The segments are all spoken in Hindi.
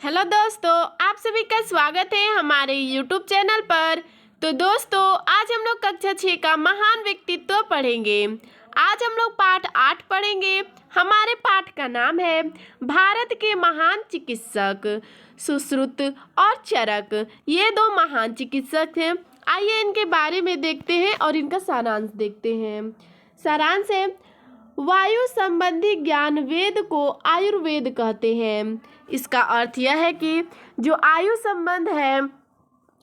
हेलो दोस्तों, आप सभी का स्वागत है हमारे यूट्यूब चैनल पर। तो दोस्तों, आज हम लोग कक्षा 6 का महान व्यक्तित्व पढ़ेंगे। आज हम लोग पाठ 8 पढ़ेंगे। हमारे पाठ का नाम है भारत के महान चिकित्सक सुश्रुत और चरक। ये दो महान चिकित्सक हैं। आइए इनके बारे में देखते हैं और इनका सारांश देखते हैं। सारांश है, वायु संबंधी ज्ञान वेद को आयुर्वेद कहते हैं। इसका अर्थ यह है कि जो आयु संबंध है,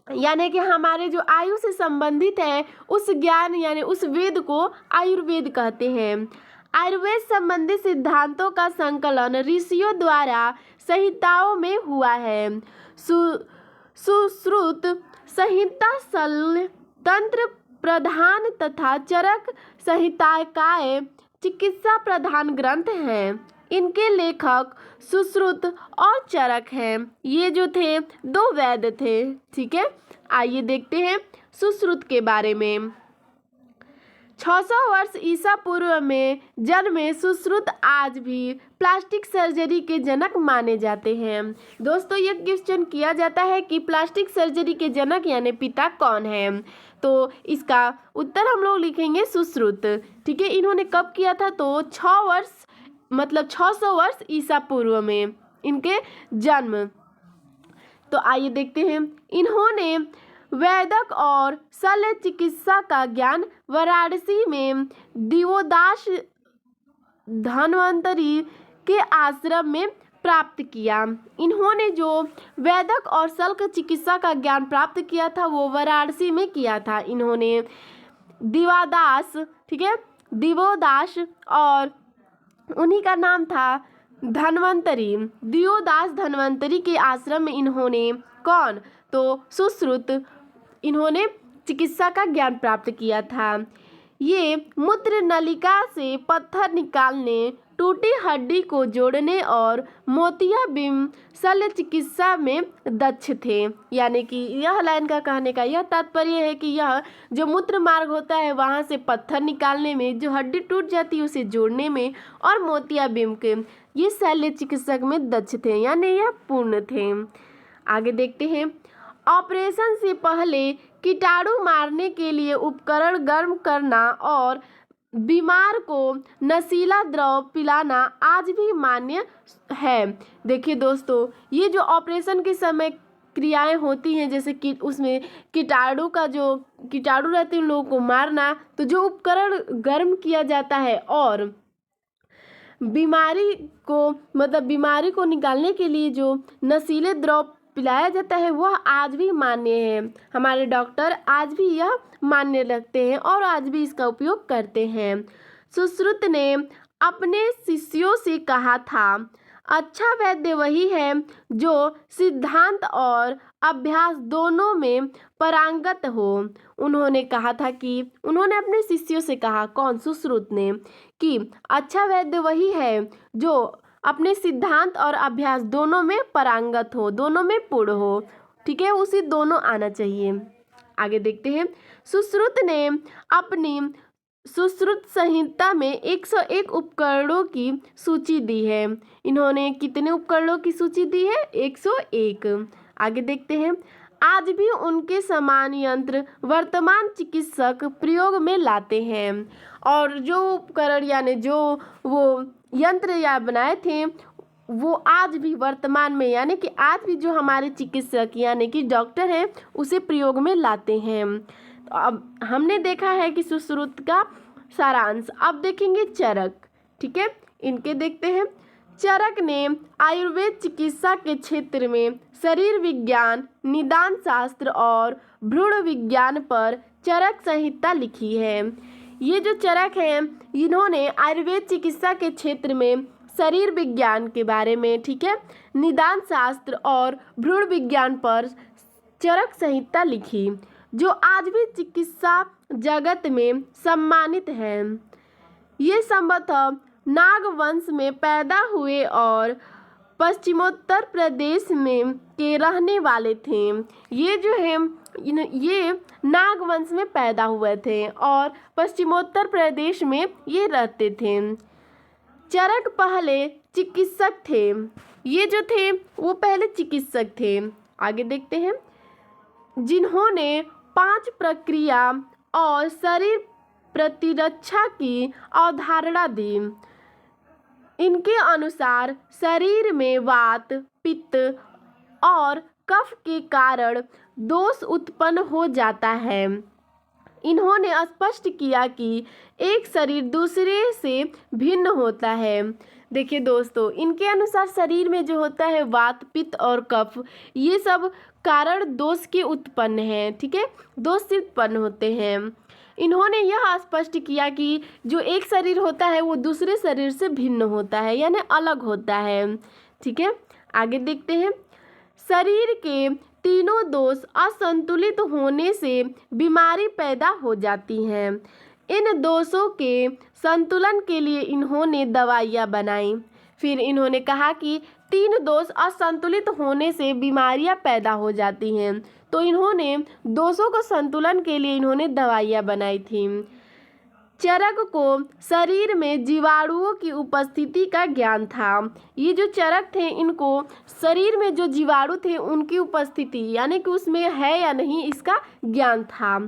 यानी कि हमारे जो आयु से संबंधित है, उस ज्ञान यानी उस वेद को आयुर्वेद कहते हैं। आयुर्वेद संबंधी सिद्धांतों का संकलन ऋषियों द्वारा संहिताओं में हुआ है। सुश्रुत संहिता शल्य तंत्र प्रधान तथा चरक संहिताएं चिकित्सा प्रधान ग्रंथ हैं। इनके लेखक सुश्रुत और चरक हैं। ये जो थे दो वैद्य थे। ठीक है, आइए देखते हैं सुश्रुत के बारे में। 600 वर्ष ईसा पूर्व में जन्मे सुश्रुत आज भी प्लास्टिक सर्जरी के जनक माने जाते हैं। दोस्तों, ये क्वेश्चन किया जाता है कि प्लास्टिक सर्जरी के जनक यानी पिता कौन है, तो इसका उत्तर हम लोग लिखेंगे सुश्रुत। ठीक है, इन्होंने कब किया था, तो 600 वर्ष ईसा पूर्व में इनके जन्म। तो आइए देखते हैं, इन्होंने वैदिक और शल्य चिकित्सा का ज्ञान वाराणसी में दिवोदास धन्वंतरी के आश्रम में प्राप्त किया। इन्होंने जो वैदिक और शल्य चिकित्सा का ज्ञान प्राप्त किया था वो वाराणसी में किया था। इन्होंने दिवोदास और उन्हीं का नाम था धन्वंतरी। दिवोदास धन्वंतरी के आश्रम में इन्होंने तो सुश्रुत इन्होंने चिकित्सा का ज्ञान प्राप्त किया था। ये मूत्र नलिका से पत्थर निकालने, टूटी हड्डी को जोड़ने और मोतियाबिंद शल्य चिकित्सा में दक्ष थे। यानी कि यह लाइन का कहने का यह तात्पर्य है कि यह जो मूत्र मार्ग होता है वहाँ से पत्थर निकालने में, जो हड्डी टूट जाती है उसे जोड़ने में, और मोतियाबिंद के ये शल्य चिकित्सक में दक्ष थे, यानी यह पूर्ण थे। आगे देखते हैं, ऑपरेशन से पहले कीटाणु मारने के लिए उपकरण गर्म करना और बीमार को नशीला द्रव पिलाना आज भी मान्य है। देखिए दोस्तों, ये जो ऑपरेशन के समय क्रियाएं होती हैं, जैसे कि उसमें कीटाणु रहते हैं उन लोगों को मारना, तो जो उपकरण गर्म किया जाता है और बीमारी को निकालने के लिए जो नशीले द्रव पिलाया जाता है वह आज भी मान्य है। हमारे डॉक्टर आज भी यह मान्य रखते हैं और आज भी इसका उपयोग करते हैं। सुश्रुत ने अपने शिष्यों से कहा था, अच्छा वैद्य वही है जो सिद्धांत और अभ्यास दोनों में पारंगत हो। उन्होंने अपने शिष्यों से कहा, कौन, सुश्रुत ने, कि अच्छा वैद्य वही है जो अपने सिद्धांत और अभ्यास दोनों में पारंगत हो, दोनों में पूर्ण हो। ठीक है, उसे दोनों आना चाहिए। आगे देखते हैं, सुश्रुत ने अपनी सुश्रुत संहिता में 101 उपकरणों की सूची दी है। इन्होंने कितने उपकरणों की सूची दी है? 101। आगे देखते हैं, आज भी उनके समान यंत्र वर्तमान चिकित्सक प्रयोग में लाते हैं। और जो उपकरण यानी जो वो यंत्र या बनाए थे वो आज भी वर्तमान में, यानी कि आज भी जो हमारे चिकित्सक यानी कि डॉक्टर हैं उसे प्रयोग में लाते हैं। तो अब हमने देखा है कि सुश्रुत का सारांश। अब देखेंगे चरक। ठीक है, इनके देखते हैं। चरक ने आयुर्वेद चिकित्सा के क्षेत्र में शरीर विज्ञान, निदान शास्त्र और भ्रूण विज्ञान पर चरक संहिता लिखी है। ये जो चरक हैं इन्होंने आयुर्वेद चिकित्सा के क्षेत्र में शरीर विज्ञान के बारे में, ठीक है, निदान शास्त्र और भ्रूण विज्ञान पर चरक संहिता लिखी, जो आज भी चिकित्सा जगत में सम्मानित है। ये संभवतः नाग वंश में पैदा हुए और पश्चिमोत्तर प्रदेश में के रहने वाले थे। ये जो है ये नाग वंश में पैदा हुए थे और पश्चिमोत्तर प्रदेश में ये रहते थे। चरक पहले चिकित्सक थे। ये जो थे वो पहले चिकित्सक थे। आगे देखते हैं, जिन्होंने 5 प्रक्रिया और शरीर प्रतिरक्षा की अवधारणा दी। इनके अनुसार शरीर में वात, पित्त और कफ के कारण दोष उत्पन्न हो जाता है। इन्होंने स्पष्ट किया कि एक शरीर दूसरे से भिन्न होता है। देखिए दोस्तों, इनके अनुसार शरीर में जो होता है वात, पित्त और कफ, ये सब कारण दोष के उत्पन्न हैं। ठीक है, दोष से उत्पन्न होते हैं। इन्होंने यह स्पष्ट किया कि जो एक शरीर होता है वो दूसरे शरीर से भिन्न होता है, यानी अलग होता है। ठीक है, आगे देखते हैं, शरीर के तीनों दोष असंतुलित होने से बीमारी पैदा हो जाती है। इन दोषों के संतुलन के लिए इन्होंने दवाइयाँ बनाई। फिर इन्होंने कहा कि 3 दोष असंतुलित होने से बीमारियां पैदा हो जाती हैं, तो इन्होंने दोषों को संतुलन के लिए इन्होंने दवाइयाँ बनाई थी। चरक को शरीर में जीवाणुओं की उपस्थिति का ज्ञान था। ये जो चरक थे, इनको शरीर में जो जीवाणु थे उनकी उपस्थिति यानी कि उसमें है या नहीं इसका ज्ञान था।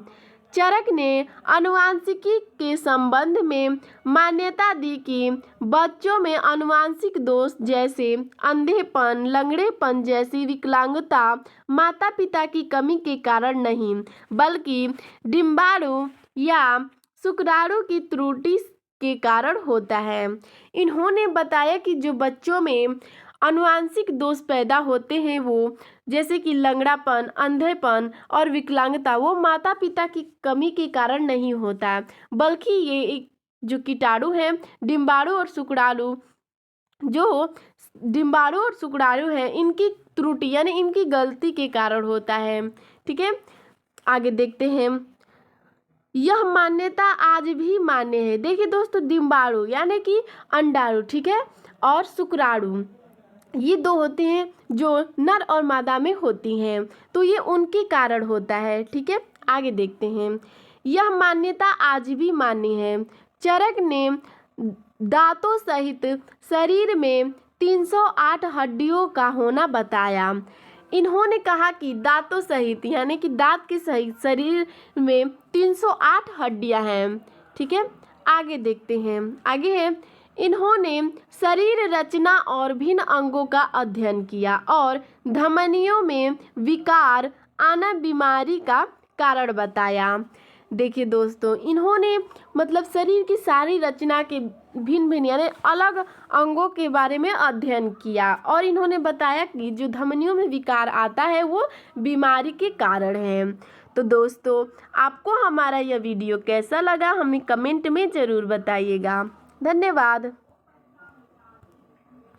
चरक ने आनुवांशिकी के संबंध में मान्यता दी कि बच्चों में आनुवांशिक दोष जैसे अंधेपन, लंगड़ेपन जैसी विकलांगता माता पिता की कमी के कारण नहीं, बल्कि डिम्बाणु या शुक्राणु की त्रुटि के कारण होता है। इन्होंने बताया कि जो बच्चों में आनुवांशिक दोष पैदा होते हैं, वो जैसे कि लंगड़ापन, अंधेपन और विकलांगता, वो माता पिता की कमी के कारण नहीं होता, बल्कि ये एक जो कीटाणु हैं डिम्बाणु और शुक्राणु, जो डिम्बाणु और शुक्राणु हैं, इनकी त्रुटि यानी इनकी गलती के कारण होता है। ठीक है, आगे देखते हैं, यह मान्यता आज भी मान्य है। देखिए दोस्तों, डिम्बाणु यानी कि अंडाणु, ठीक है, और शुक्राणु, ये 2 होते हैं जो नर और मादा में होती हैं, तो ये उनके कारण होता है। ठीक है, आगे देखते हैं, यह मान्यता आज भी मान्य है। चरक ने दांतों सहित शरीर में 308 हड्डियों का होना बताया। इन्होंने कहा कि दांतों सहित यानी कि दांत के सहित शरीर में 308 हड्डियां हैं। ठीक है, आगे देखते हैं, आगे है, इन्होंने शरीर रचना और भिन्न अंगों का अध्ययन किया और धमनियों में विकार आना बीमारी का कारण बताया। देखिए दोस्तों, इन्होंने मतलब शरीर की सारी रचना के भिन्न भिन्न यानी अलग अंगों के बारे में अध्ययन किया और इन्होंने बताया कि जो धमनियों में विकार आता है वो बीमारी के कारण है। तो दोस्तों, आपको हमारा यह वीडियो कैसा लगा हमें कमेंट में ज़रूर बताइएगा। धन्यवाद।